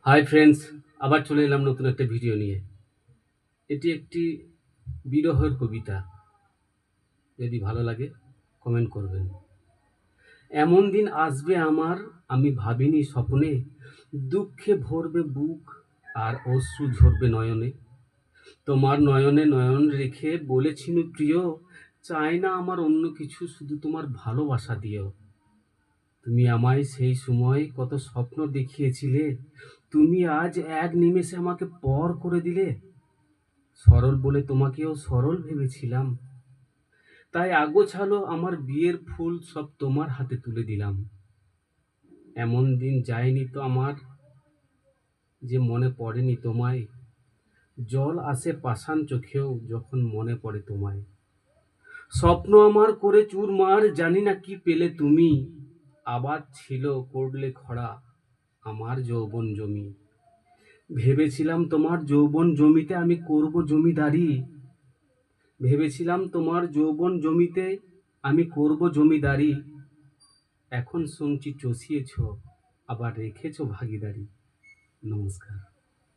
Hi friends, আবার চলে এলাম নতুন একটা ভিডিও নিয়ে। এটি একটি বিরহের কবিতা। যদি ভালো লাগে কমেন্ট করবেন। এমন দিন আসবে আমার, আমি ভাবিনি স্বপ্নে, দুঃখে ভরবে বুক আর অশ্রু ঝরবে নয়নে। তোমার নয়নে নয়ন রেখে বলেছিনু প্রিয়, চাই না আমার অন্য কিছু, শুধু তোমার ভালোবাসা দিও। তুমি আমায় সেই সময় কত স্বপ্ন দেখিয়েছিলে, তুমি আজ এক নিমেষে আমাকে পর করে দিলে। সরল বলে তোমাকেও সরল ভেবেছিলাম, তাই আগোছালো আমার বিয়ের ফুল সব তোমার হাতে তুলে দিলাম। এমন দিন যায়নি তো আমার, যে মনে পড়েনি তোমায়। জল আসে পাষাণ চোখেও যখন মনে পড়ে তোমায়। স্বপ্ন আমার করে চুরমার, জানি না কি পেলে তুমি। আবার ছিল করলে খরা আমার যৌবন জমি। ভেবেছিলাম তোমার যৌবন জমিতে আমি করব জমিদারি। ভেবেছিলাম তোমার যৌবন জমিতে আমি করব জমিদারি। এখন শুনছি চষিয়েছ, আবার রেখেছ ভাগীদারি। নমস্কার।